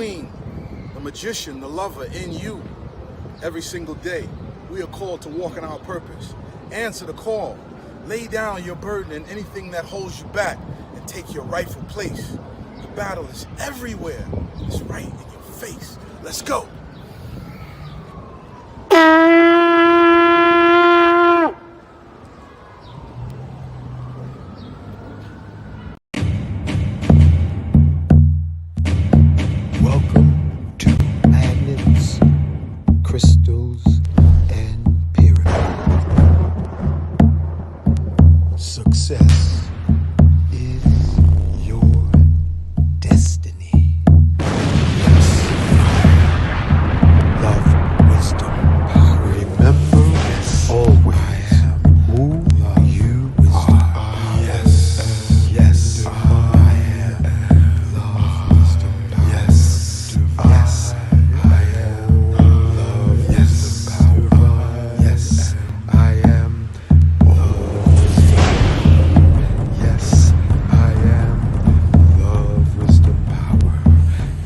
queen, the magician, the lover in you. Every single day, we are called to walk in our purpose. Answer the call. Lay down your burden and anything that holds you back and take your rightful place. The battle is everywhere. It's right in your face. Let's go. Welcome to Magnets, Crystals, and Pyramids. Success is your destiny. Yes. Love, wisdom, power. Remember, always who you are. Yes. Yes. I am. Love, wisdom, power. Yes. Yes. I am. Love, yes. Power. Yes. I am. Yes, I am love, wisdom, power.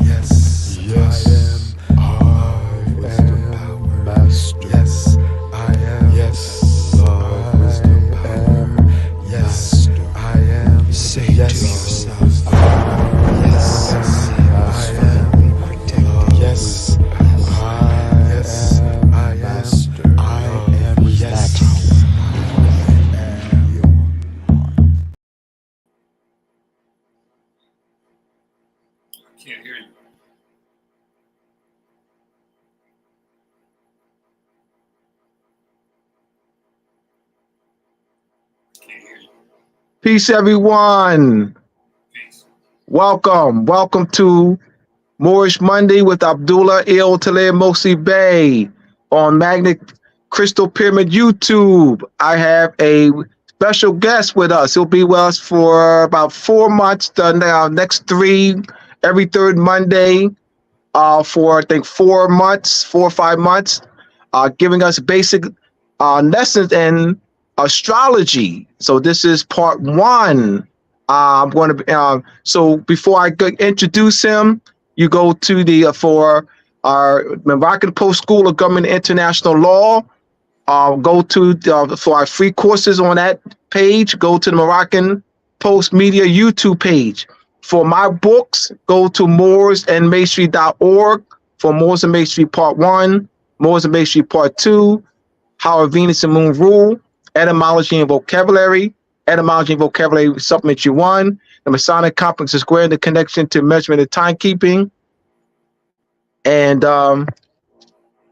Yes, yes, I am love, wisdom, power. Master. Yes, I am. Yes, love, wisdom, power. Yes, I am. Say yes to yourself. Yes, I am protected. Yes, I am master. I am yes. Can't hear you. Can't hear you. Peace, everyone. Peace. Welcome to Moorish Monday with Abdullah Mosi Bay on Magnet Crystal Pyramid YouTube. I have a special guest with us. He'll be with us for about 4 months, the next 3, every third Monday, for I think 4 or 5 months, giving us basic lessons in astrology. So this is part 1. I'm going to so before I introduce him, you go to the for our Moroccan Post School of Government and International Law. Go to for our free courses on that page. Go to the Moroccan Post Media YouTube page. For my books, go to moorsandmasonry.org for Moors and Masonry Part 1, Moors and Masonry Part 2, How Venus and Moon Rule, Etymology and Vocabulary, Etymology and Vocabulary Supplement U1, the Masonic Complex is square, the connection to measurement and timekeeping, and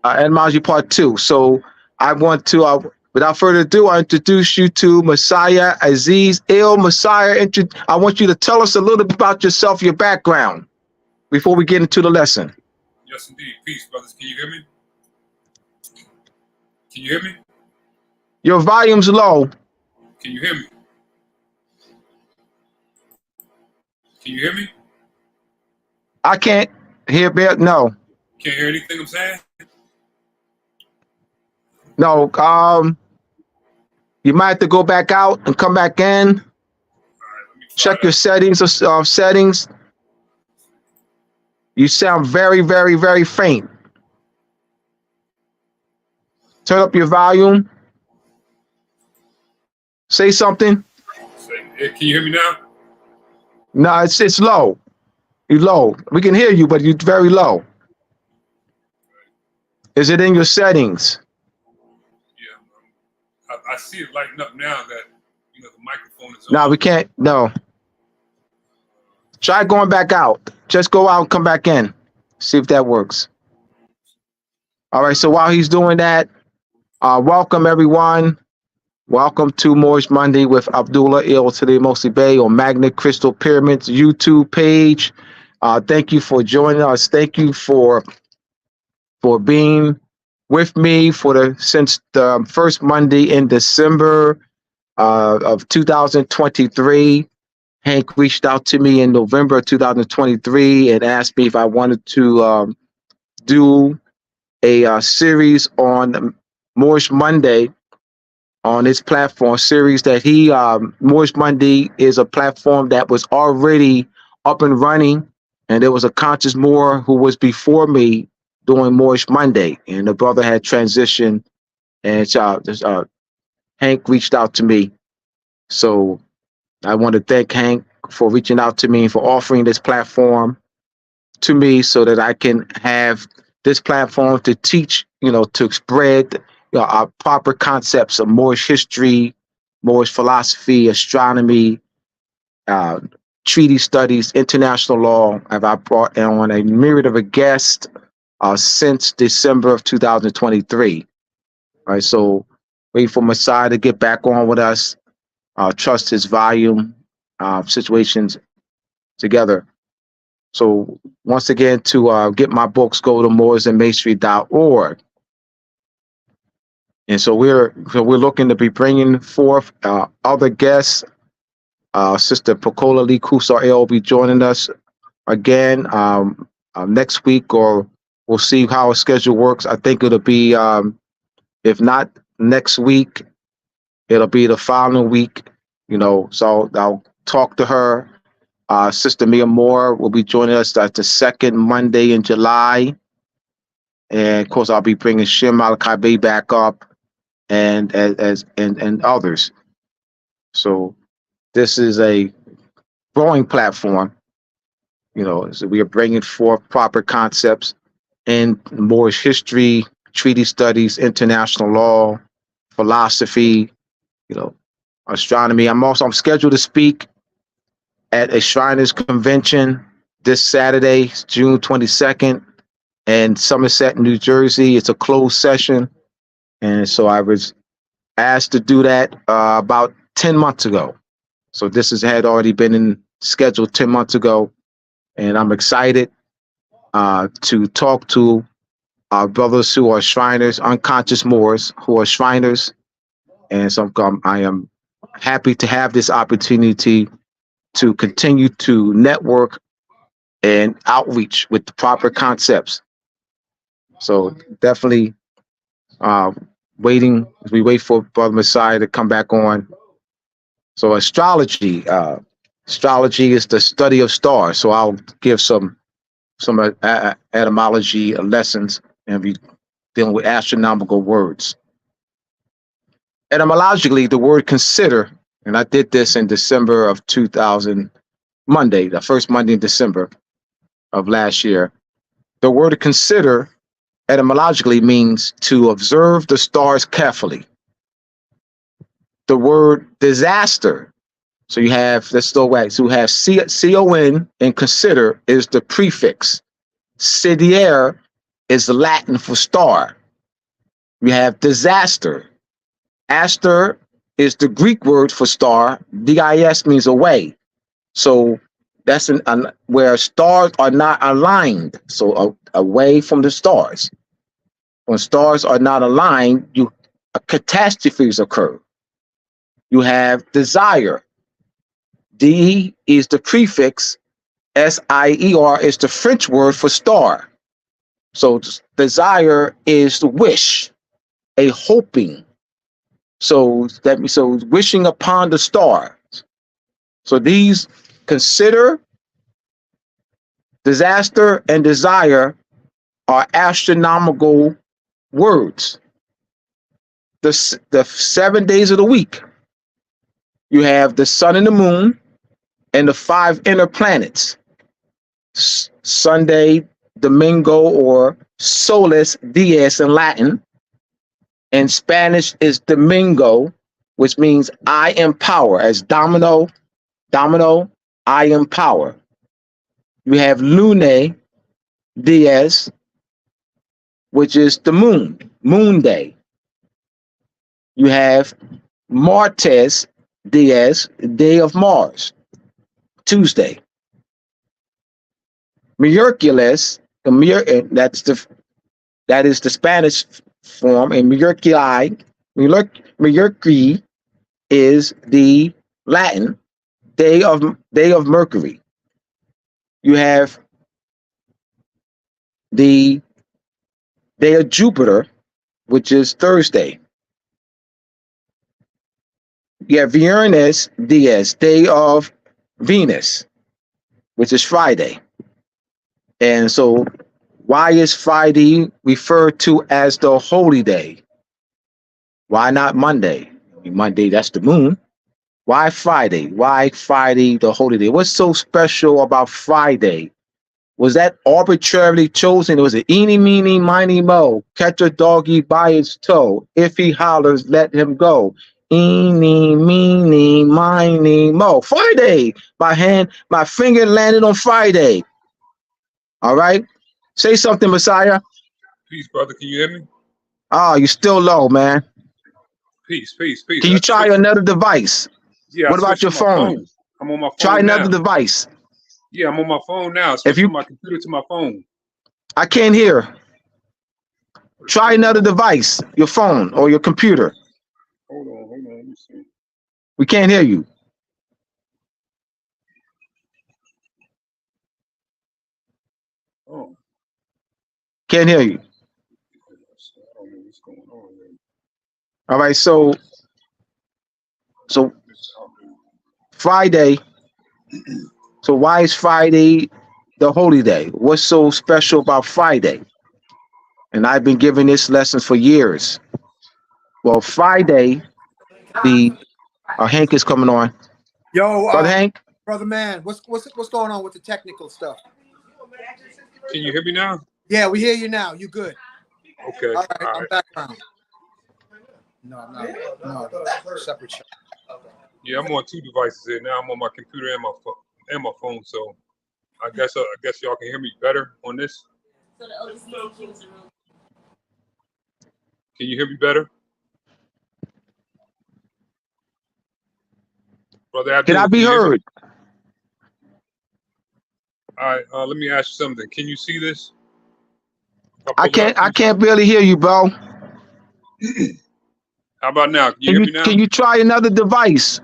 Etymology Part 2. So I want to, without further ado, I introduce you to Messiah Aziz Messiah. I want you to tell us a little bit about yourself, your background, before we get into the lesson. Yes, indeed. Peace, brothers. Can you hear me? Can you hear me? Your volume's low. Can you hear me? Can you hear me? I can't hear, no. Can't hear anything I'm saying? No, you might have to go back out and come back in. All right, let me Check your settings. Settings. You sound very, very, very faint. Turn up your volume. Say something. Can you hear me now? No, it's low. You're low. We can hear you, but you're very low. Is it in your settings? Yeah, I see it lighting up now that the microphone is on. No, we can't. No. Try going back out. Just go out and come back in. See if that works. All right. So while he's doing that, welcome everyone. Welcome to Moorish Monday with Abdullah Mosi Bay on Magnet Crystal Pyramids YouTube page. Thank you for joining us. Thank you for being with me since the first Monday in December of 2023. Hank reached out to me in November of 2023 and asked me if I wanted to do a series on Moorish Monday on his platform series that Moorish Monday is a platform that was already up and running and there was a conscious Moor who was before me doing Moorish Monday, and the brother had transitioned, and Hank reached out to me. So I want to thank Hank for reaching out to me and for offering this platform to me so that I can have this platform to teach, to spread our proper concepts of Moorish history, Moorish philosophy, astronomy, treaty studies, international law. Have I brought on a myriad of guests since December of 2023. All right, so wait for Messiah to get back on with us. Trust his volume situations together. So once again, to get my books, go to moorsandmasonry.org. And so we're looking to be bringing forth other guests. Sister Pecola Lee Kusar will be joining us again next week, or we'll see how our schedule works. I think it'll be, if not next week, it'll be the following week. So I'll talk to her. Sister Mia Moore will be joining us at the second Monday in July. And of course, I'll be bringing Shem Malachi back up and others. So this is a growing platform. So we are bringing forth proper concepts in Moorish history, treaty studies, international law, philosophy, astronomy. I'm scheduled to speak at a Shriners Convention this Saturday, June 22nd, in Somerset, New Jersey. It's a closed session. And so I was asked to do that about 10 months ago. So this had already been scheduled 10 months ago. And I'm excited to talk to our brothers who are Shriners, unconscious Moors who are Shriners. And so I am happy to have this opportunity to continue to network and outreach with the proper concepts. So definitely waiting as we wait for Brother Messiah to come back on. So astrology is the study of stars. So I'll give some etymology lessons and be dealing with astronomical words. Etymologically, the word consider, and I did this in December of 2000, Monday, the first Monday in December of last year. The word consider etymologically means to observe the stars carefully. The word disaster, so you have, let's go back, so you have C-O-N and consider is the prefix. Sidiere is the Latin for star. You have disaster. Aster is the Greek word for star. D-I-S means away. So that's where stars are not aligned. So away from the stars. When stars are not aligned, catastrophes occur. You have desire. D is the prefix. S-I-E-R is the French word for star. So desire is the wish, a hoping. So wishing upon the stars. So these consider, disaster, and desire are astronomical words. The 7 days of the week, you have the sun and the moon and the 5 inner planets. Sunday, Domingo, or Solis Dies in Latin. In Spanish is Domingo, which means I am power, as domino, I am power. You have Lune Dies, which is the moon day. You have Martes Dies, day of Mars, Tuesday. Miercules, that is the Spanish form, and Mercury is the Latin day of Mercury. You have the day of Jupiter, which is Thursday. You have Viernes Dies, day of Venus, which is Friday. And so, why is Friday referred to as the holy day? Why not Monday? I mean, Monday, that's the moon. Why Friday? Why Friday, the holy day? What's so special about Friday? Was that arbitrarily chosen? It was an eeny, meeny, miny, mo. Catch a doggy by its toe. If he hollers, let him go. Eeny, meeny, miny, mo. Friday. My finger landed on Friday. All right. Say something, Messiah. Peace, brother. Can you hear me? Oh, you're still low, man. Peace, peace, peace. Can you try another device? Yeah, What I about switched your to my phone? I'm on my phone Try another now. device. Yeah, I'm on my phone now. I If switched you, from my computer to my phone. I can't hear. What's Try going another on? device, your phone or your computer. Hold on. Let me see. We can't hear you. Oh, Can't hear you. I don't know what's going on here. All right. So Friday. So why is Friday the holy day? What's so special about Friday? And I've been giving this lesson for years. Well, Friday, the Hank is coming on. Yo, Brother Hank, brother man, what's going on with the technical stuff? Can you hear me now? Yeah, we hear you now. You good? Okay. All right, All I'm right. background. No, I'm not. No, separate shot. Yeah, I'm on two devices here now. I'm on my computer and my phone. So I guess y'all can hear me better on this. Can you hear me better, brother can I Abdullah? Can be you hear me? heard? All right. Let me ask you something. Can you see this? If I I pull it up, can't. I can't barely hear you, bro. How about now? Can you hear me Can now? you try another device,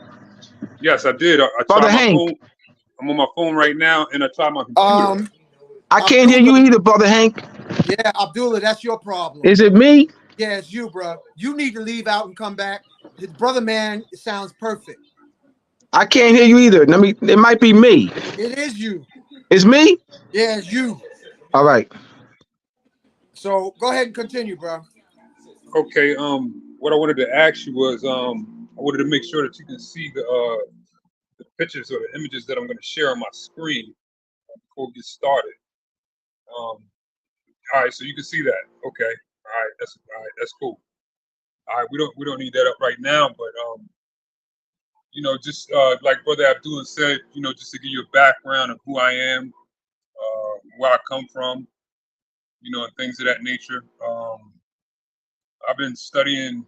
Yes, I did. I Brother tried my Hank? phone. I'm on my phone right now, and I tried my computer. I can't hear you Abdullah, either, Brother Hank. yeah, Abdullah, that's your problem. Is it me? Yeah, it's you, bro. You need to leave out and come back. The brother man, it sounds perfect. I can't hear you either. Let me. It might be me. It is you. It's me. Yeah, it's you. All right. So go ahead and continue, bro. Okay. What I wanted to ask you was, I wanted to make sure that you can see the pictures or the images that I'm going to share on my screen before we get started. All right, so you can see that. Okay. All right. That's cool. All right. We don't need that up right now, but just like Brother Abdullah said, just to give you a background of who I am, where I come from, and things of that nature. I've been studying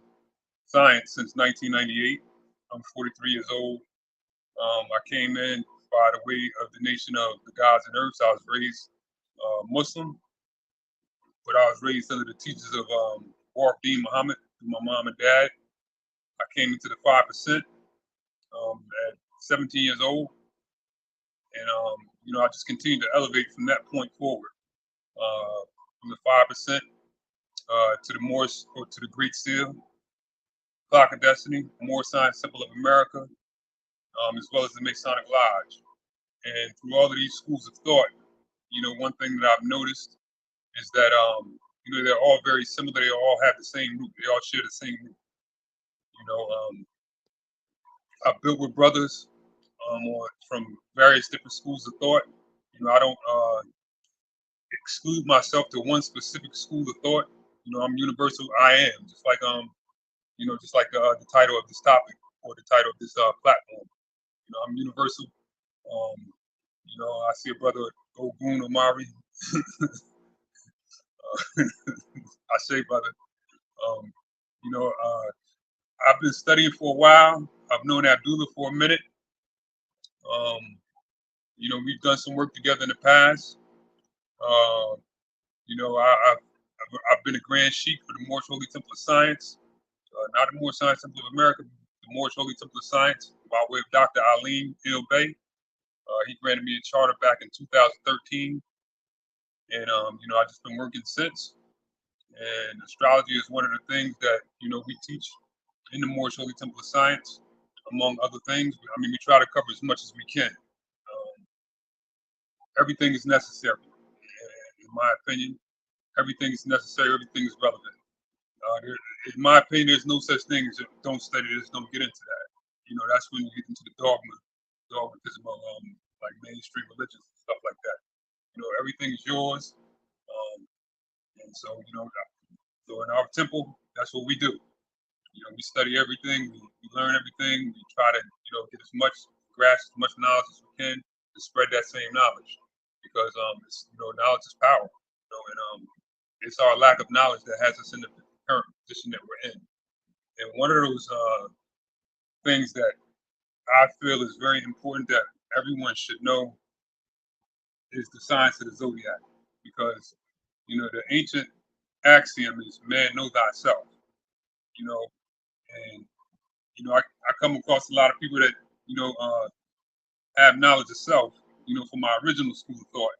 science since 1998. I'm 43 years old. I came in by the way of the nation of the gods and earths. I was raised Muslim, but I was raised under the teachers of Baruch Dean Muhammad through my mom and dad. I came into the 5% at 17 years old, and I just continued to elevate from that point forward, from the 5% to the Moorish or to the Great Seal, Clock of Destiny, Moorish Science Temple of America, as well as the Masonic Lodge. And through all of these schools of thought, one thing that I've noticed is that they're all very similar. They all have the same root. They all share the same root. I built with brothers from various different schools of thought. I don't exclude myself to one specific school of thought. I'm universal. I am just like the title of this topic or the title of this platform. I'm universal. I see a brother Ogun Omari. I say, brother. Um, I've been studying for a while. I've known Abdullah for a minute. We've done some work together in the past. Uh, I've been a Grand Sheik for the Moorish Holy Temple of Science, not the Moorish Science Temple of America, the Moorish Holy Temple of Science, by way of Dr. Alim Il Bey. He granted me a charter back in 2013, and I've just been working since. And astrology is one of the things that we teach in the Moorish Holy Temple of Science, among other things. I mean, we try to cover as much as we can. Everything is necessary. in my opinion. Everything is necessary. Everything is relevant. In my opinion, there's no such thing as don't study this, don't get into that. You know, that's when you get into the dogmatism of like mainstream religions and stuff like that. You know, everything is yours. And so, you know, so in our temple, that's what we do. You know, we study everything, we learn everything, we try to, you know, get as much, grasp as much knowledge as we can to spread that same knowledge. Because it's, you know, knowledge is power. You know, and it's our lack of knowledge that has us in the current position that we're in. And one of those things that I feel is very important that everyone should know is the science of the zodiac, because you know the ancient axiom is "man, know thyself." You know, and you know I come across a lot of people that you know have knowledge of self. You know, from my original school of thought,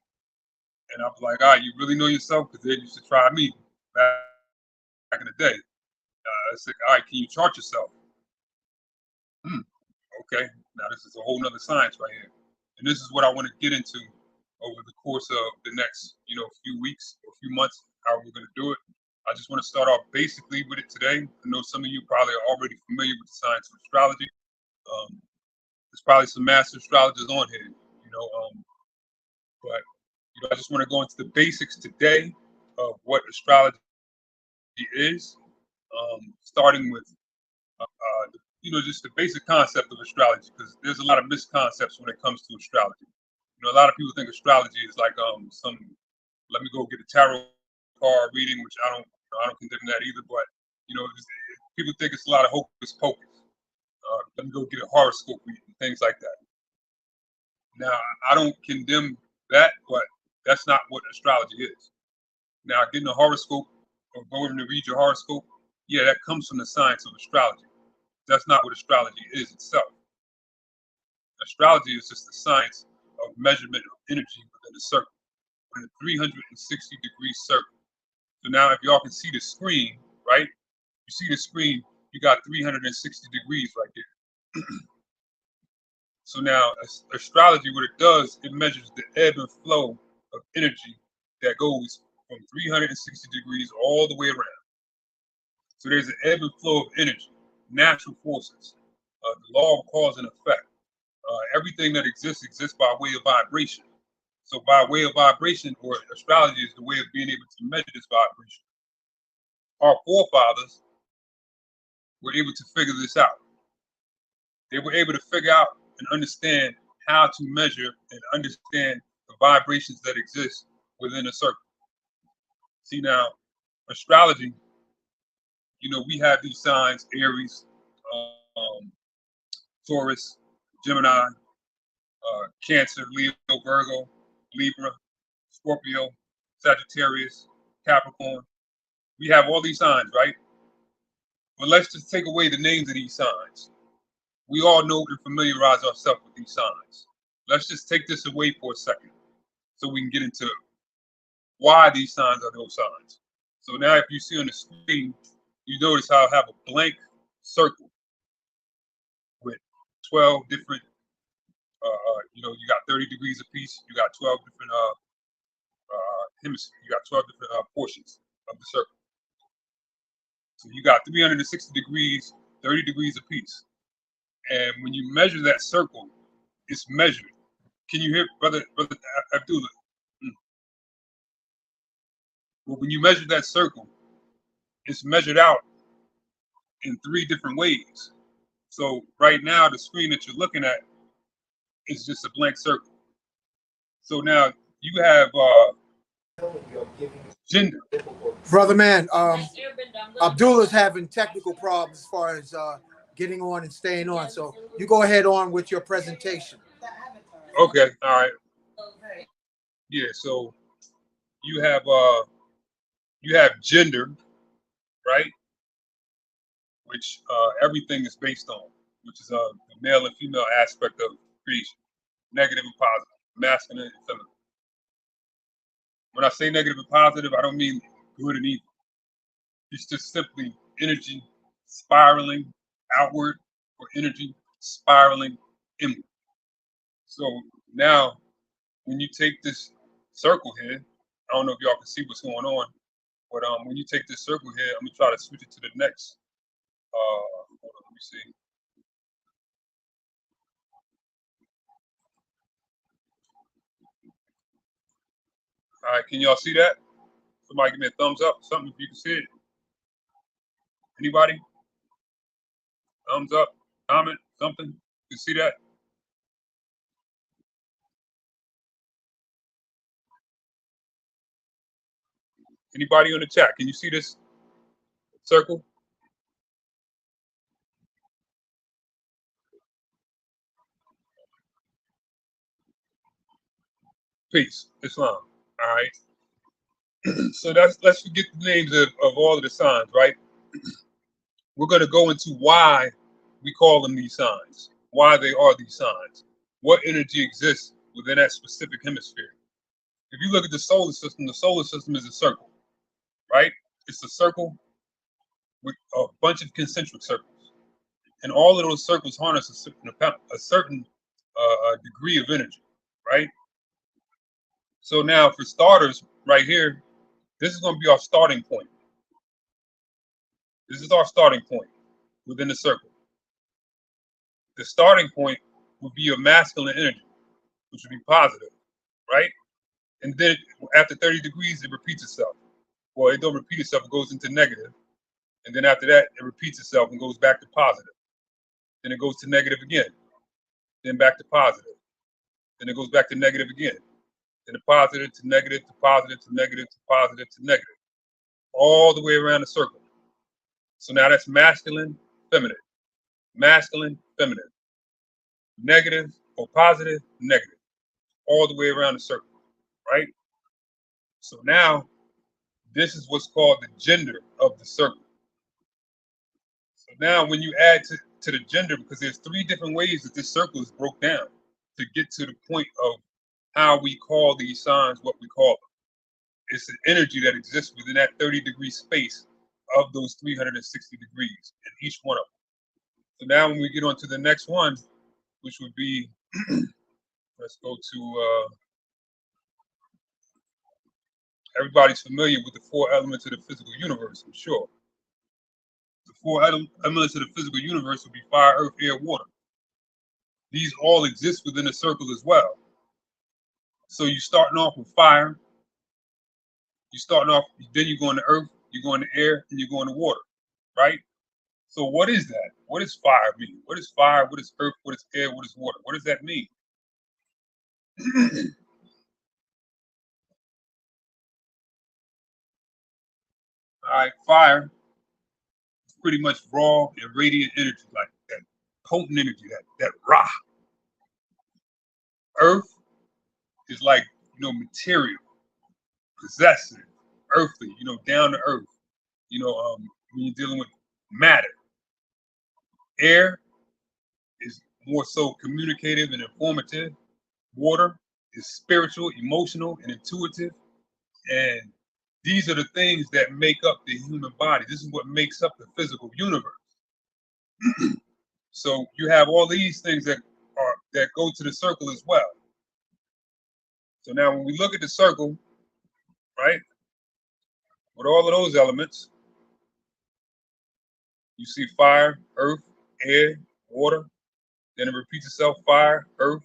and I was like, you really know yourself? Because they used to try me back in the day. I said, can you chart yourself? Okay, now this is a whole nother science right here. And this is what I want to get into over the course of the next, you know, few weeks or few months, how we're going to do it. I just want to start off basically with it today. I know some of you probably are already familiar with the science of astrology. There's probably some master astrologers on here, you know, but you know, I just want to go into the basics today of what astrology is, starting with you know, just the basic concept of astrology, because there's a lot of misconceptions when it comes to astrology. You know, a lot of people think astrology is like some, let me go get a tarot card reading, which I don't condemn that either. But you know, people think it's a lot of hocus pocus. Let me go get a horoscope reading, things like that. Now, I don't condemn that, but that's not what astrology is. Now, getting a horoscope or going to read your horoscope, yeah, that comes from the science of astrology. That's not what astrology is itself. Astrology is just the science of measurement of energy within a circle, within a 360-degree circle. So now if y'all can see the screen, right? You see the screen, you got 360 degrees right there. So now astrology, what it does, it measures the ebb and flow of energy that goes from 360 degrees all the way around. So there's an ebb and flow of energy, natural forces, the law of cause and effect. Everything that exists by way of vibration. So by way of vibration, or astrology is the way of being able to measure this vibration. Our forefathers were able to figure this out. They were able to figure out and understand how to measure and understand the vibrations that exist within a circle. See now, astrology, you know, we have these signs: Aries, Taurus, Gemini, Cancer, Leo, Virgo, Libra, Scorpio, Sagittarius, Capricorn. We have all these signs, right? But let's just take away the names of these signs. We all know and familiarize ourselves with these signs. Let's just take this away for a second so we can get into why these signs are those signs. So now if you see on the screen, you notice how I have a blank circle with 12 different, you know, you got 30 degrees apiece, you got 12 different hemispheres, you got 12 different portions of the circle. So you got 360 degrees, 30 degrees apiece. And when you measure that circle, it's measured. Can you hear, brother Abdullah? Well, when you measure that circle, it's measured out in 3 different ways. So right now, the screen that you're looking at is just a blank circle. So now you have gender. Brother man, Abdullah's having technical problems as far as getting on and staying on. So you go ahead on with your presentation. Okay, all right. Yeah, so you have gender, right? Which everything is based on, which is the male and female aspect of creation, negative and positive, masculine and feminine. When I say negative and positive, I don't mean good and evil. It's just simply energy spiraling outward or energy spiraling inward. So now, when you take this circle here, I don't know if y'all can see what's going on, but when you take this circle here, I'm gonna try to switch it to the next. Hold on, let me see. All right, can y'all see that? Somebody give me a thumbs up, something if you can see it. Anybody? Thumbs up, comment, something. You can see that? Anybody on the chat? Can you see this circle? Peace, Islam. All right. So let's forget the names of all of the signs, right? We're going to go into why we call them these signs, why they are these signs, what energy exists within that specific hemisphere. If you look at the solar system is a circle, right? It's a circle with a bunch of concentric circles, and all of those circles harness a certain degree of energy, right? So now, for starters, right here, this is going to be our starting point. This is our starting point within the circle. The starting point would be your masculine energy, which would be positive, right? And then after 30 degrees, it repeats itself. Well, it don't repeat itself, it goes into negative. And then after that, it repeats itself and goes back to positive. Then it goes to negative again. Then back to positive. Then it goes back to negative again. Then the positive to negative to positive to negative to positive to negative. All the way around the circle. So now that's masculine, feminine. Masculine, feminine. Negative or positive, negative. All the way around the circle, right? So now, this is what's called the gender of the circle. So now when you add to the gender, because there's 3 different ways that this circle is broke down to get to the point of how we call these signs what we call them. It's an energy that exists within that 30-degree space of those 360 degrees in each one of them. So now when we get on to the next one, which would be, let's go to, everybody's familiar with the 4 elements of the physical universe, I'm sure. The 4 elements of the physical universe would be fire, earth, air, water. These all exist within the circle as well. So you're starting off with fire. You're starting off, then you go into earth, you go into air, and you go into water, right? So what is that? What does fire mean? What is fire? What is earth? What is air? What is water? What does that mean? All right, fire is pretty much raw and radiant energy, like that potent energy, that rah. Earth is like, material, possessive, earthly, down to earth, when you're dealing with matter. Air is more so communicative and informative. Water is spiritual, emotional, and intuitive. And these are the things that make up the human body. This is what makes up the physical universe. So you have all these things that go to the circle as well. So now when we look at the circle, right, with all of those elements, you see fire, earth, air, water. Then it repeats itself, fire, earth,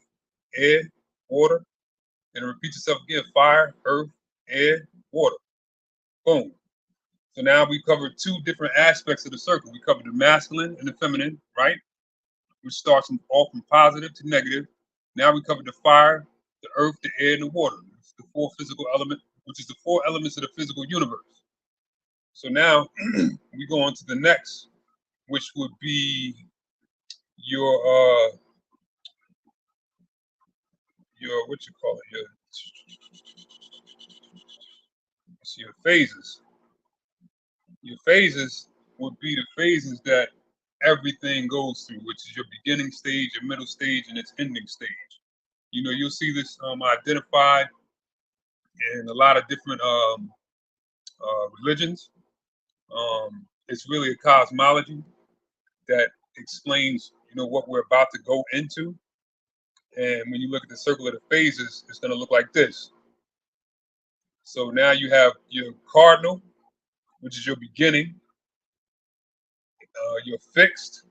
air, water. Then it repeats itself again, fire, earth, air, water. Boom. So now we covered 2 different aspects of the circle. We covered the masculine and the feminine, right? Which starts off from positive to negative. Now we covered the fire, the earth, the air, and the water. It's the 4 physical elements, which is the 4 elements of the physical universe. So now we go on to the next, which would be your what you call it, your phases. Your phases would be the phases that everything goes through, which is your beginning stage, your middle stage, and its ending stage. You'll see this identified in a lot of different religions. It's really a cosmology that explains, what we're about to go into. And when you look at the circle of the phases, it's going to look like this. So now you have your cardinal, which is your beginning, your fixed,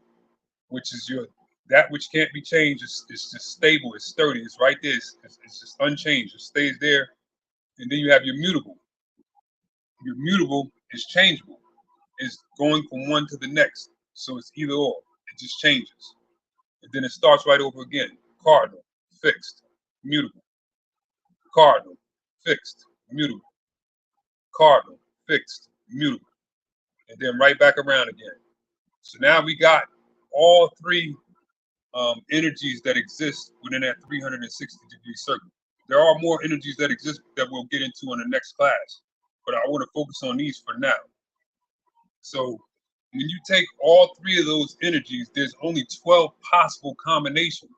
which is your that which can't be changed. It's just stable. It's sturdy. It's right there. It's just unchanged. It stays there. And then you have your mutable. Your mutable is changeable. It's going from one to the next. So it's either or. It just changes. And then it starts right over again. Cardinal, fixed, mutable. Cardinal, fixed, mutable. Cardinal, fixed, mutable. And then right back around again. So now we got all three energies that exist within that 360-degree circle. There are more energies that exist that we'll get into in the next class, but I want to focus on these for now. So when you take all three of those energies, there's only 12 possible combinations,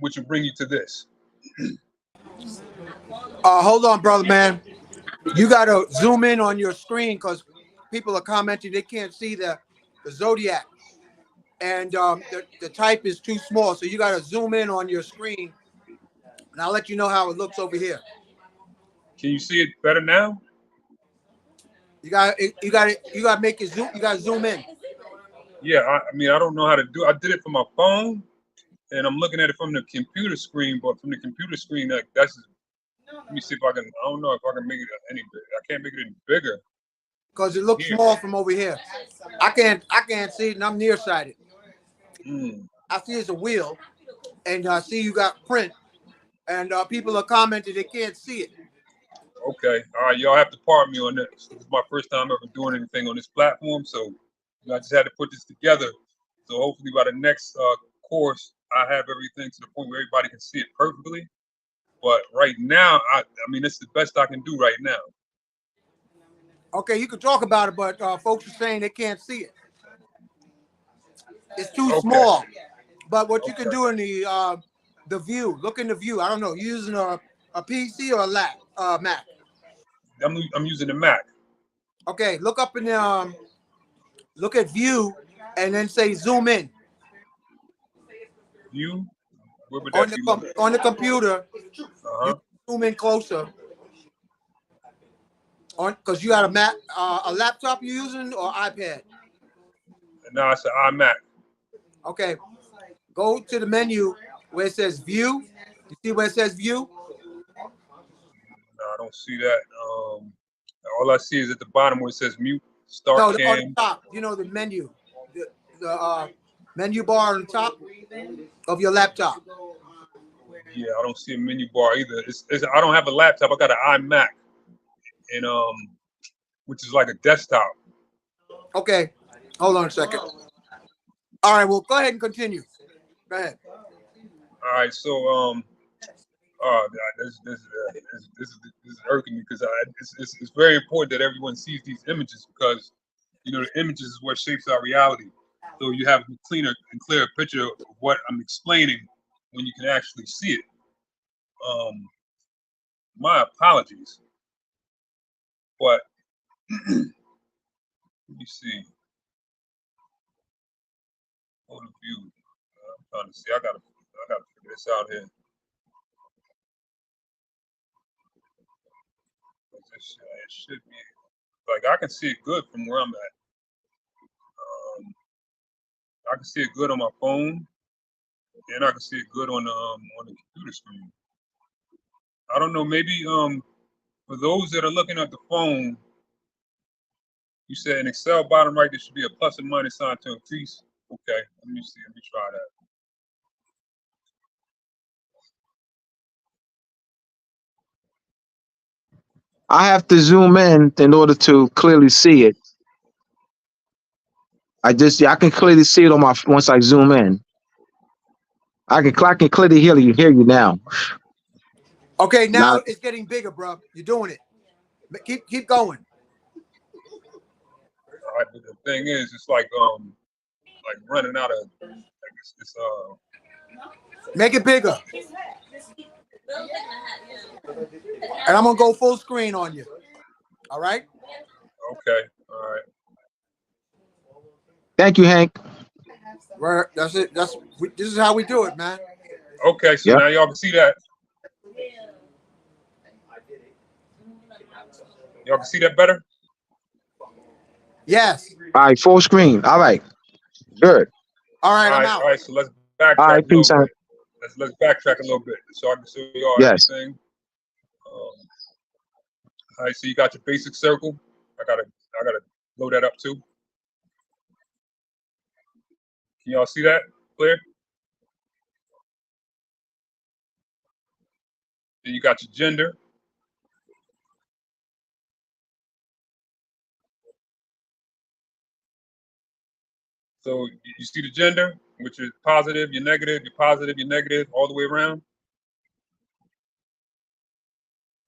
which will bring you to this. Hold on, brother, man. You got to zoom in on your screen because people are commenting they can't see the Zodiac. And the type is too small. So you got to zoom in on your screen. And I'll let you know how it looks over here. Can you see it better now? You got to make it zoom. You got to zoom in. Yeah, I mean, I don't know how to do it. I did it from my phone, and I'm looking at it from the computer screen, but from the computer screen, that's just, let me see if I can, I don't know if I can make it any bigger. I can't make it any bigger. Because it looks small from over here. I can't see it, and I'm nearsighted. I see it's a wheel, and I see you got print, and people are commenting they can't see it. Okay, all right, y'all have to pardon me on this. This is my first time ever doing anything on this platform, so I just had to put this together. So hopefully by the next course, I have everything to the point where everybody can see it perfectly. But right now, I mean, it's the best I can do right now. Okay, you can talk about it, but folks are saying they can't see it. It's too small. But what you can do in the view, look in the view. I don't know, you using a PC or a Mac? I'm using the Mac. Okay, look up in the look at view, and then say zoom in. View? Where would that be? On the computer, you zoom in closer. Because you got a Mac, a laptop you're using or iPad? No, it's an iMac. Okay, go to the menu where it says view. You see where it says view? No, I don't see that. All I see is at the bottom where it says mute, start cam. On the top, you know, the menu, the menu bar on the top of your laptop. Yeah, I don't see a menu bar either. I don't have a laptop. I got an iMac, and which is like a desktop. Okay, hold on a second. All right, well, go ahead and continue. Go ahead. All right, so this is irking me because it's very important that everyone sees these images because you know the images is what shapes our reality. So you have a cleaner and clearer picture of what I'm explaining when you can actually see it. My apologies, but let me see. Hold the view. I'm trying to see. I gotta figure this out here. It should be like I can see it good from where I'm at. I can see it good on my phone, and I can see it good on the computer screen. I don't know. Maybe for those that are looking at the phone, you said in Excel bottom right there should be a plus and minus sign to increase. Okay, let me see. Let me try that. I have to zoom in order to clearly see it. I can clearly see it on my once I zoom in. I can clearly hear you now. Okay, now it's getting bigger, bro. You're doing it. Keep going. All right, but the thing is, it's like running out of Make it bigger. And I'm gonna go full screen on you. All right. Okay. All right. Thank you, Hank. That's it. This is how we do it, man. Okay, so now y'all can see that. Y'all can see that better? Yes. All right, full screen. All right, good. All right, I'm out. All right, so let's All backtrack right, a little peace out. bit. Let's backtrack a little bit so I can show you all Yes. everything. All right, so you got your basic circle. I gotta load that up too. Can y'all see that clear? Then you got your gender. So you see the gender, which is positive, you're negative, you're positive, you're negative, all the way around.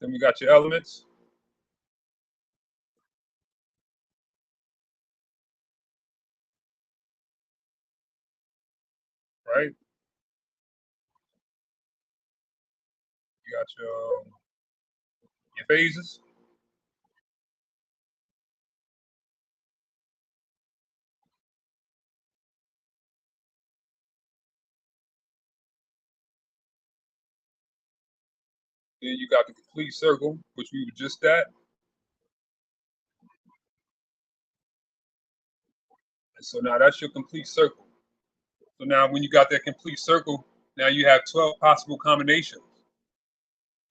Then we got your elements. Right? You got your phases. Then you got the complete circle, which we were just at. And so now that's your complete circle. So now when you got that complete circle, now you have 12 possible combinations.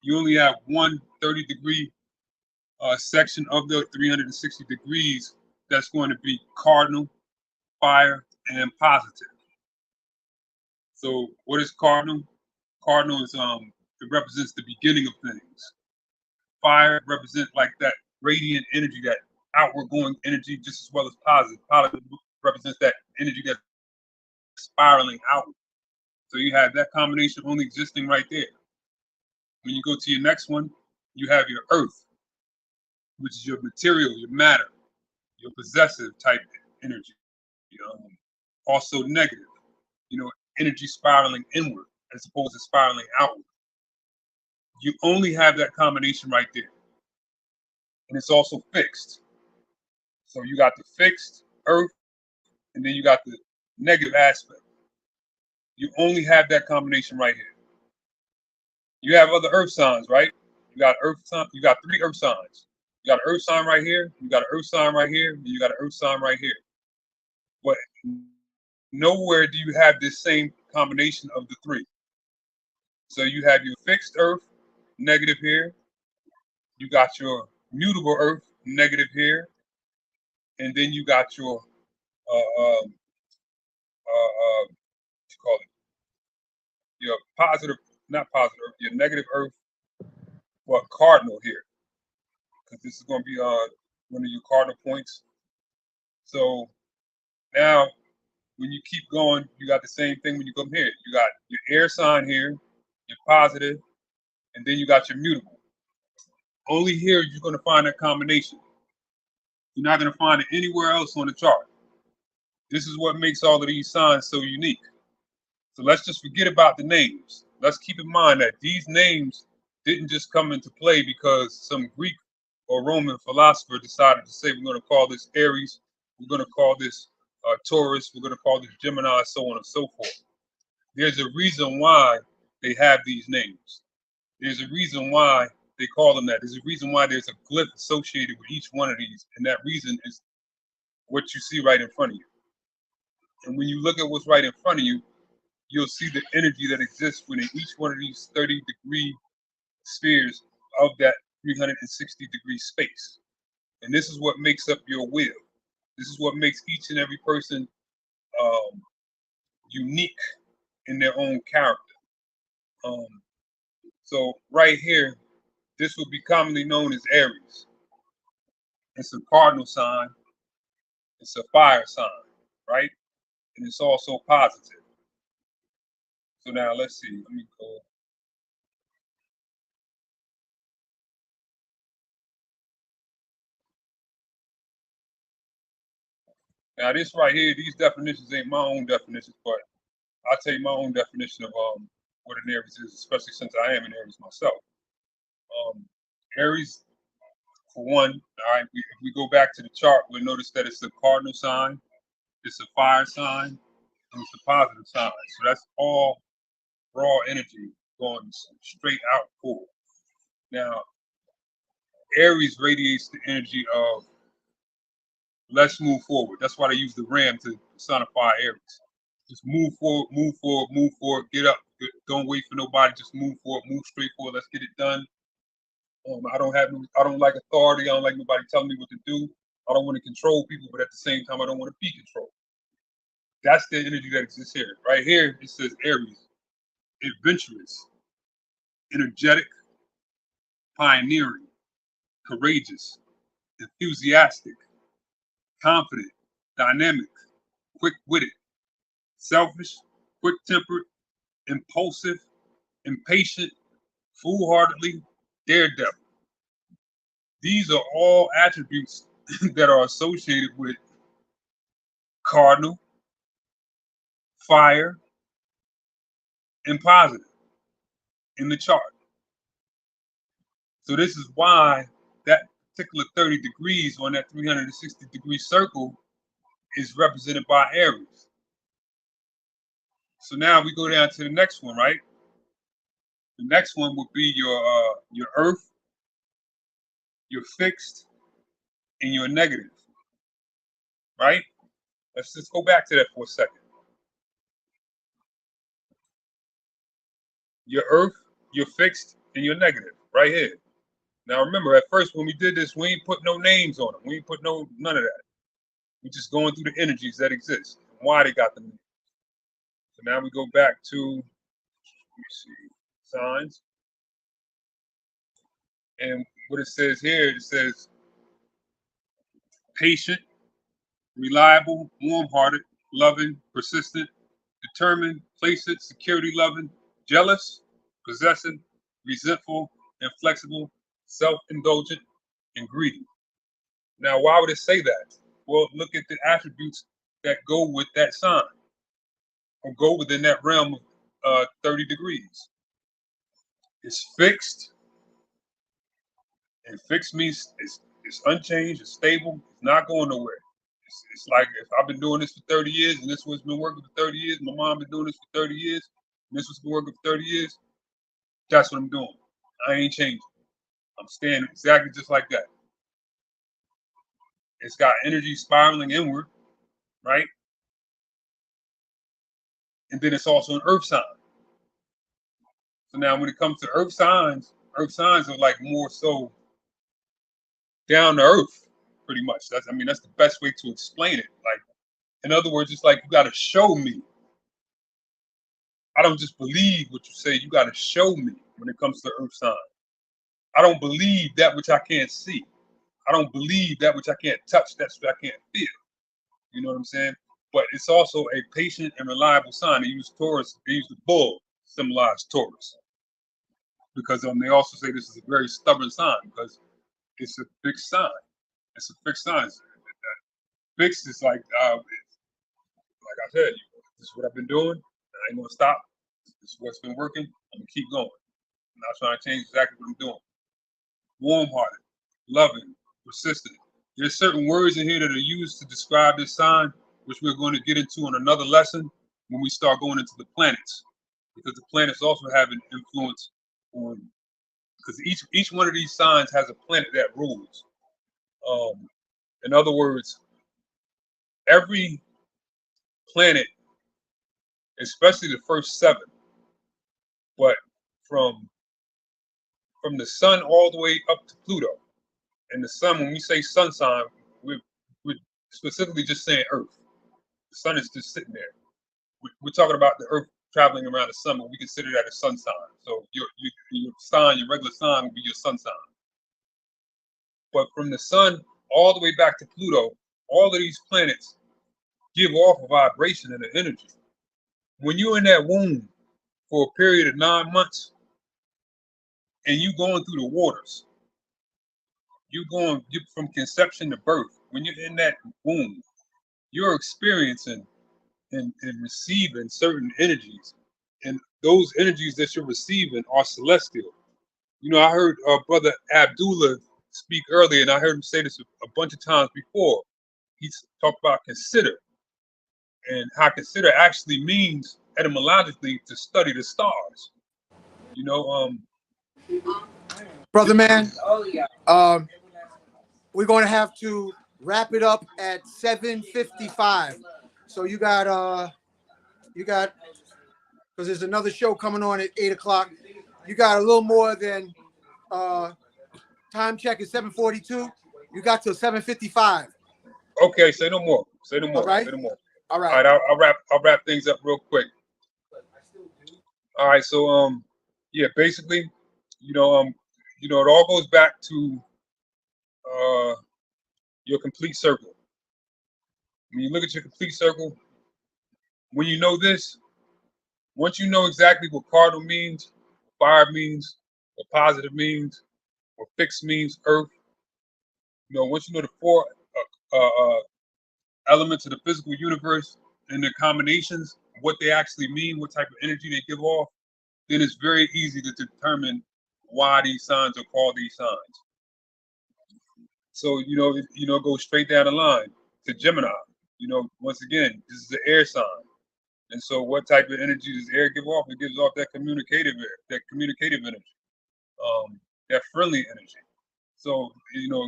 You only have one 30-degree section of the 360 degrees that's going to be cardinal, fire, and positive. So what is cardinal? Cardinal is it represents the beginning of things. Fire represents like that radiant energy, that outward going energy, just as well as positive. Positive represents that energy that's spiraling outward. So you have that combination only existing right there. When you go to your next one, you have your earth, which is your material, your matter, your possessive type energy. Also negative, energy spiraling inward as opposed to spiraling outward. You only have that combination right there. And it's also fixed. So you got the fixed earth, and then you got the negative aspect. You only have that combination right here. You have other earth signs, right? You got you got 3 earth signs. You got an earth sign right here, you got an earth sign right here, and you got an earth sign right here. But nowhere do you have this same combination of the 3. So you have your fixed earth, negative here. You got your mutable earth, negative here. And then you got your, what you call it? Your positive, not positive earth, your negative earth, but cardinal here. Because this is going to be one of your cardinal points. So now, when you keep going, you got the same thing when you come here. You got your air sign here, your positive, and then you got your mutable. Only here you're going to find that combination. You're not going to find it anywhere else on the chart. This is what makes all of these signs so unique. So let's just forget about the names. Let's keep in mind that these names didn't just come into play because some Greek or Roman philosopher decided to say, we're going to call this Aries, we're going to call this Taurus, we're going to call this Gemini, so on and so forth. There's a reason why they have these names. There's a reason why they call them that. There's a reason why there's a glyph associated with each one of these. And that reason is what you see right in front of you. And when you look at what's right in front of you, you'll see the energy that exists within each one of these 30-degree spheres of that 360-degree space. And this is what makes up your will. This is what makes each and every person unique in their own character. So right here, this would be commonly known as Aries. It's a cardinal sign. It's a fire sign, right? And it's also positive. So now let's see. Let me go. Now this right here, these definitions ain't my own definitions, but I'll tell you my own definition of what an Aries is, especially since I am an Aries myself. Aries, for one, all right, if we go back to the chart, we'll notice that it's a cardinal sign, it's a fire sign, and it's a positive sign. So that's all raw energy going straight out forward. Now, Aries radiates the energy of let's move forward. That's why they use the ram to personify Aries. Just move forward, move forward, move forward, get up. Don't wait for nobody. Just move forward, move straight forward. Let's get it done. I don't like authority. I don't like nobody telling me what to do. I don't want to control people, but at the same time, I don't want to be controlled. That's the energy that exists here. Right here, it says Aries, adventurous, energetic, pioneering, courageous, enthusiastic, confident, dynamic, quick-witted, selfish, quick-tempered, impulsive, impatient, foolhardily, daredevil. These are all attributes that are associated with cardinal, fire, and positive in the chart. So this is why that particular 30 degrees on that 360-degree circle is represented by Aries. So now we go down to the next one, right? The next one would be your Earth, your fixed, and your negative, right? Let's just go back to that for a second. Your Earth, your fixed, and your negative, right here. Now remember, at first when we did this, we ain't put no names on them. We ain't put none of that. We're just going through the energies that exist and why they got the names. So now we go back to, let me see, signs. And what it says here, it says patient, reliable, warm-hearted, loving, persistent, determined, placid, security-loving, jealous, possessive, resentful, inflexible, self-indulgent, and greedy. Now, why would it say that? Well, look at the attributes that go with that sign or go within that realm of 30 degrees. It's fixed, and fixed means it's unchanged, it's stable, it's not going nowhere. It's like if I've been doing this for 30 years and this one's been working for 30 years, my mom been doing this for 30 years, and this one's been working for 30 years, that's what I'm doing. I ain't changing. I'm staying exactly just like that. It's got energy spiraling inward, right? And then it's also an earth sign. So now when it comes to earth signs are like more so down to earth, pretty much. That's the best way to explain it. Like, in other words, it's like you gotta show me. I don't just believe what you say, you gotta show me when it comes to earth signs. I don't believe that which I can't see. I don't believe that which I can't touch, that's what I can't feel. You know what I'm saying? But it's also a patient and reliable sign. They use Taurus, they use the bull to symbolize Taurus. Because they also say this is a very stubborn sign because it's a fixed sign. It's a fixed sign. Fixed is like I said, this is what I've been doing. I ain't gonna stop. This is what's been working. I'm gonna keep going. I'm not trying to change exactly what I'm doing. Warm-hearted, loving, persistent. There's certain words in here that are used to describe this sign, which we're going to get into in another lesson when we start going into the planets, because the planets also have an influence on. Because each one of these signs has a planet that rules. In other words, every planet, especially the first 7, but from the sun all the way up to Pluto, and the sun, when we say sun sign, we're specifically just saying Earth. The sun is just sitting there. We're talking about the Earth traveling around the sun, but we consider that a sun sign. So your sign, your regular sign would be your sun sign. But from the sun all the way back to Pluto, all of these planets give off a vibration and an energy. When you're in that womb for a period of 9 months and you going through the waters, you from conception to birth, when you're in that womb, you're experiencing and receiving certain energies. And those energies that you're receiving are celestial. You know, I heard Brother Abdullah speak earlier, and I heard him say this a bunch of times before. He's talked about consider, and how consider actually means etymologically to study the stars. You know, Brother man, We're going to have to wrap it up at 7:55. So you got because there's another show coming on at 8 o'clock. You got a little more than time check is 7:42. You got till 7:55. Okay, say no more. Say no more. All right. Say no more. All All right. right, I'll wrap things up real quick. All right, so yeah, basically, it all goes back to your complete circle. When you look at your complete circle, when you know this, once you know exactly what cardinal means, fire means, what positive means, what fixed means, earth, once you know the four elements of the physical universe and their combinations, what they actually mean, what type of energy they give off, then it's very easy to determine why these signs are called these signs. So, it goes straight down the line to Gemini. Once again, this is the air sign. And so what type of energy does air give off? It gives off that communicative energy, that friendly energy. So,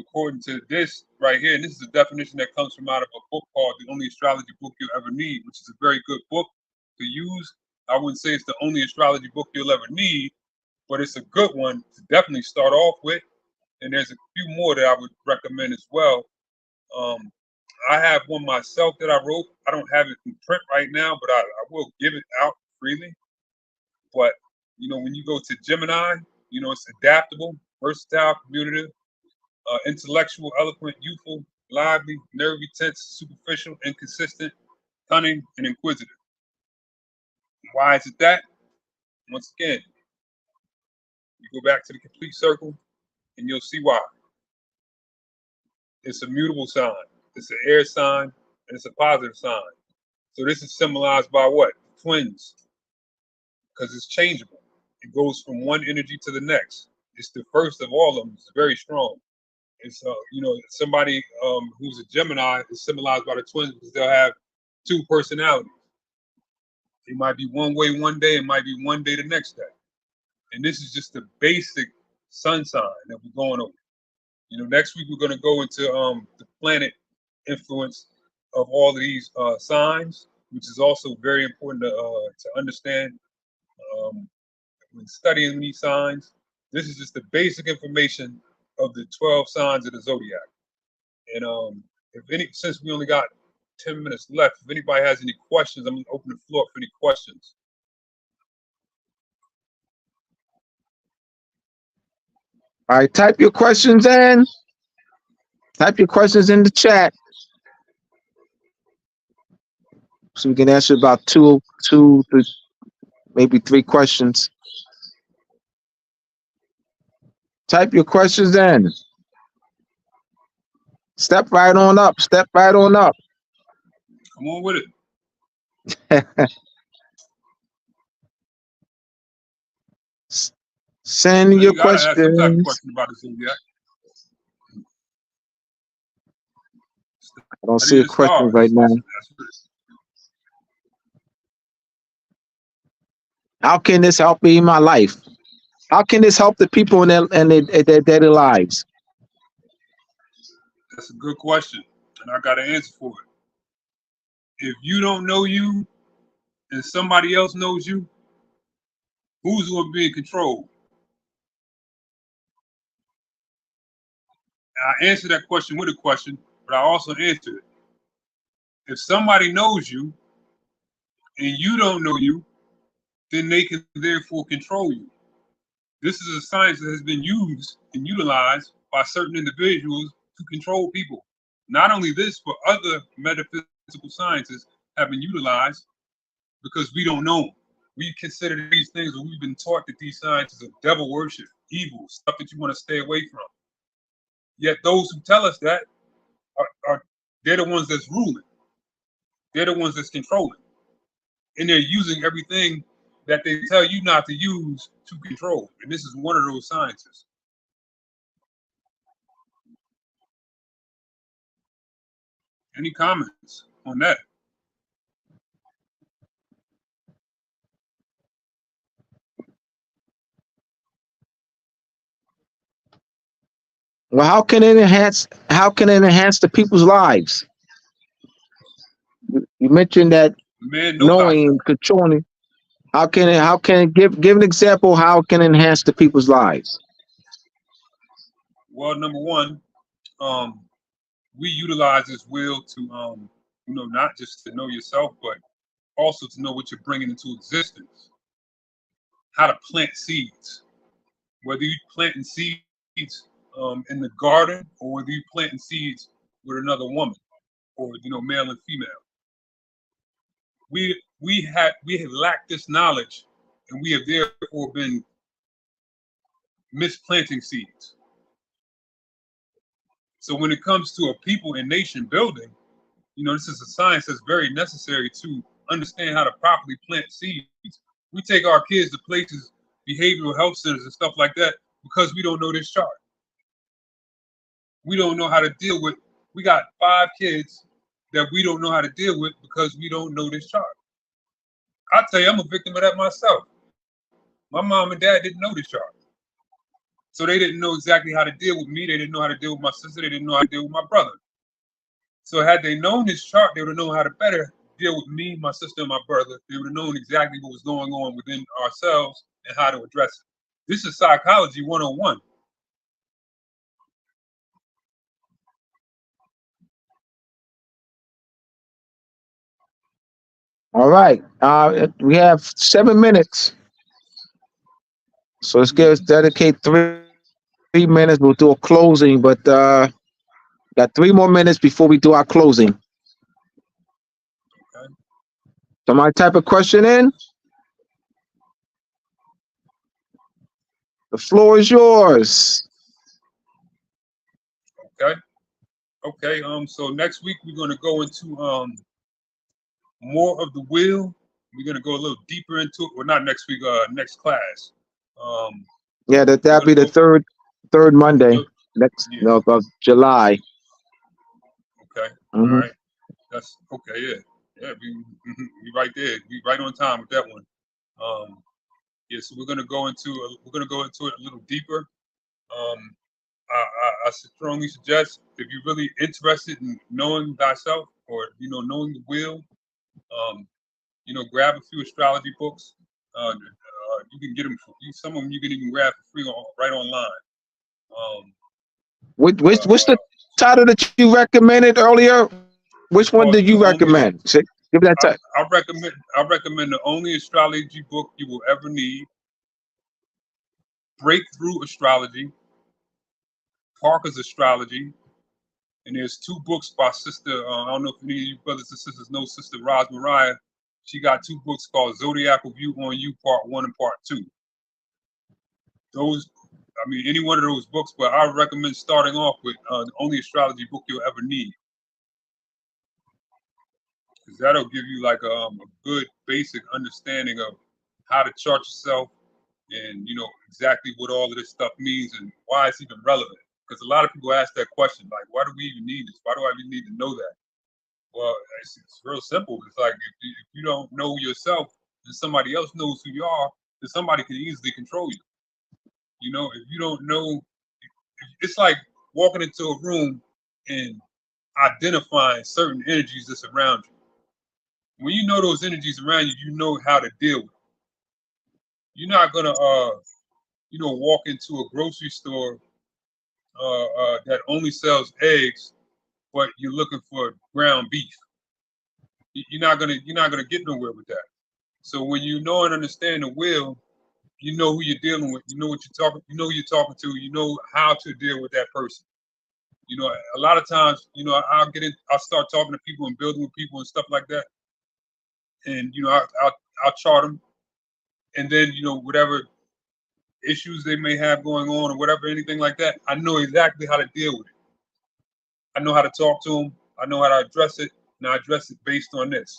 according to this right here, and this is a definition that comes from out of a book called The Only Astrology Book You'll Ever Need, which is a very good book to use. I wouldn't say it's the only astrology book you'll ever need, but it's a good one to definitely start off with. And there's a few more that I would recommend as well. I have one myself that I wrote. I don't have it in print right now, but I will give it out freely. But, when you go to Gemini, it's adaptable, versatile, communicative, intellectual, eloquent, youthful, lively, nervy, tense, superficial, inconsistent, cunning, and inquisitive. Why is it that? Once again, you go back to the complete circle and you'll see why. It's a mutable sign. It's an air sign, and it's a positive sign. So this is symbolized by what? Twins, because it's changeable. It goes from one energy to the next. It's the first of all of them. It's very strong. It's somebody who's a Gemini is symbolized by the twins because they'll have two personalities. It might be one way one day, it might be one day the next day. And this is just the basic sun sign that we're going over. Next week we're going to go into the planet influence of all of these signs, which is also very important to understand when studying these signs. This is just the basic information of the 12 signs of the Zodiac. And since we only got 10 minutes left, if anybody has any questions, I'm going to open the floor for any questions. All right, type your questions in. Type your questions in the chat so we can answer about two, maybe three questions. Type your questions in. Step right on up. Step right on up. Come on with it. Send your You gotta have some type of questions. question about the Zodiac. I don't see a question right now. How can this help me in my life? How can this help the people in their daily lives? That's a good question, and I got an answer for it. If you don't know you and somebody else knows you, who's going to be in control? And I answered that question with a question, but I also answered it. If somebody knows you and you don't know you, then they can therefore control you. This is a science that has been used and utilized by certain individuals to control people. Not only this, but other metaphysical sciences have been utilized because we don't know them. We consider these things, or we've been taught that these sciences are devil worship, evil, stuff that you want to stay away from. Yet those who tell us that they're the ones that's ruling. They're the ones that's controlling. And they're using everything that they tell you not to use to control. And this is one of those sciences. Any comments on that? Well, how can it enhance? How can it enhance the people's lives? You mentioned that Man, know knowing thyself. and controlling. How can it? How can it give an example? How it can enhance the people's lives? Well, number one, um, we utilize this will to, not just to know yourself, but also to know what you're bringing into existence. How to plant seeds, whether you're planting seeds in the garden or whether you're planting seeds with another woman or male and female. We have lacked this knowledge, and we have therefore been misplanting seeds. So when it comes to a people and nation building, this is a science that's very necessary to understand how to properly plant seeds. We take our kids to places, behavioral health centers and stuff like that, because we don't know this chart. We don't know how to deal with, we got 5 kids that we don't know how to deal with because we don't know this chart. I tell you, I'm a victim of that myself. My mom and dad didn't know this chart. So they didn't know exactly how to deal with me. They didn't know how to deal with my sister. They didn't know how to deal with my brother. So had they known this chart, they would have known how to better deal with me, my sister, and my brother. They would have known exactly what was going on within ourselves and how to address it. This is psychology 101. All right. We have 7 minutes. So let's dedicate 3 minutes. We'll do a closing, but got 3 more minutes before we do our closing. Okay. Somebody type a question in. The floor is yours. Okay. Okay. So next week we're gonna go into more of the will. We're gonna go a little deeper into it. Well, not next week, next class. Um, Yeah, we're that'll gonna be the go third Monday next yeah. no, of July. Okay. All Hmm. right. That's okay. Yeah. Yeah. We right there. We right on time with that one. Um, yeah. So we're gonna go into it a little deeper. Um, I strongly suggest, if you're really interested in knowing thyself or knowing the will, um, grab a few astrology books. You can get them. Some of them you can even grab for free right online. Um, What's the title that you recommended earlier? Which it's one did called you the only. recommend? Give that I, title. I recommend the only astrology book you will ever need. Breakthrough Astrology, Parker's Astrology, and there's 2 books by Sister. I don't know if any of you brothers and sisters know Sister Roz Mariah. She got 2 books called Zodiac Review on You, Part 1 and Part 2. Those, I mean, any one of those books, but I recommend starting off with the only astrology book you'll ever need, because that'll give you like a good basic understanding of how to chart yourself and exactly what all of this stuff means and why it's even relevant. Because a lot of people ask that question, like, why do we even need this? Why do I even need to know that? Well, it's real simple. It's like if you don't know yourself and somebody else knows who you are, then somebody can easily control you. If you don't know, it's like walking into a room and identifying certain energies that's around you. When you know those energies around you, you know how to deal with it. You're not gonna walk into a grocery store that only sells eggs, but you're looking for ground beef. You're not gonna get nowhere with that. So when you know and understand the will, you know who you're dealing with. You know what you're talking. You know who you're talking to. You know how to deal with that person. A lot of times, I'll start talking to people and building with people and stuff like that, and I'll chart them, and then whatever issues they may have going on or whatever, anything like that, I know exactly how to deal with it. I know how to talk to them. I know how to address it, and I address it based on this.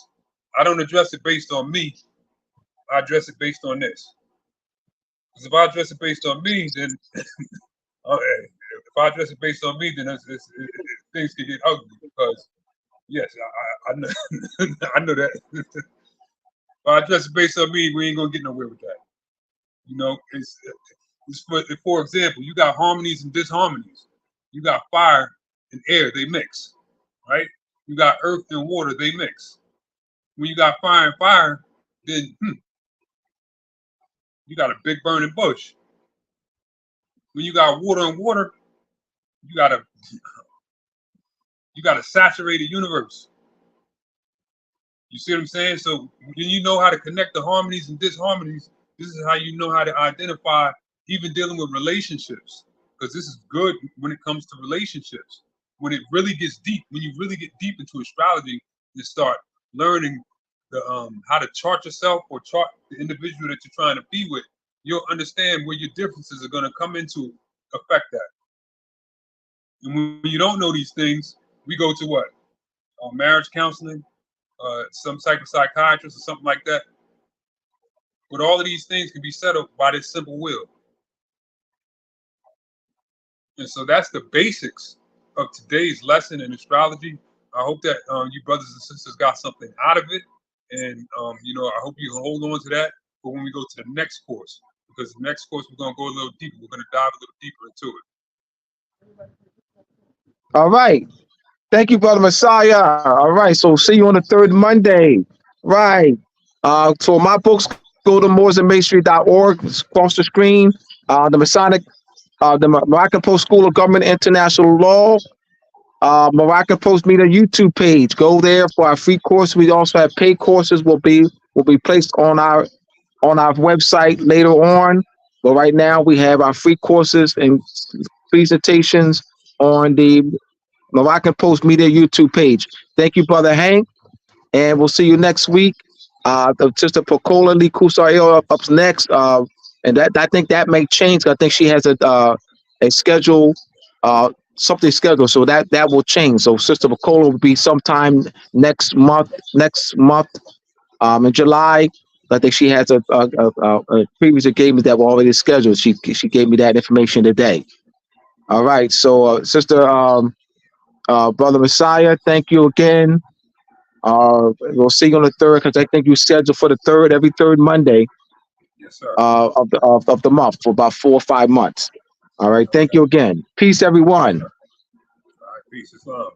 I don't address it based on me. I address it based on this. Because if I address it based on me, then if I address it based on me, then things can get ugly. Because yes, I know, I know that. If I address it based on me, we ain't gonna get nowhere with that. It's for example, you got harmonies and disharmonies. You got fire and air, they mix, right? You got earth and water, they mix. When you got fire and fire, then you got a big burning bush. When you got water and water, you got a saturated universe. You see what I'm saying? So when you know how to connect the harmonies and disharmonies, this is how you know how to identify even dealing with relationships. Because this is good when it comes to relationships. When it really gets deep, when you really get deep into astrology, you start learning the how to chart yourself or chart the individual that you're trying to be with. You'll understand where your differences are going to come into affect that. And when you don't know these things, we go to what? Marriage counseling, some type of psychiatrist or something like that. But all of these things can be settled by this simple will. And so that's the basics of today's lesson in astrology. I hope that you brothers and sisters got something out of it. And, you know, I hope you hold on to that for when we go to the next course. Because the next course, we're going to go a little deeper. We're going to dive a little deeper into it. All right. Thank you, Brother Messiah. All right. So see you on the third Monday. Right. So my books, go to mooresandmasonry.org. Across the screen. The Masonic, the Moroccan Post School of Government International Law. Moroccan Post Media YouTube page. Go there for our free course. We also have paid courses will be placed on our website later on. But right now we have our free courses and presentations on the Moroccan Post Media YouTube page. Thank you, Brother Hank, and we'll see you next week. The Sister Pocola Lee Kusar up next, and that I think that may change. I think she has a schedule, something scheduled, so that will change. So Sister Pocola will be sometime next month. In July. I think she has a previous engagement that were already scheduled. She gave me that information today. All right, so Sister Brother Messiah, thank you again. We'll see you on the third because I think you scheduled for the third every third Monday. Yes, sir. Of the month for about 4 or 5 months. All right, thank you again. Peace, everyone. All right, peace. Islam.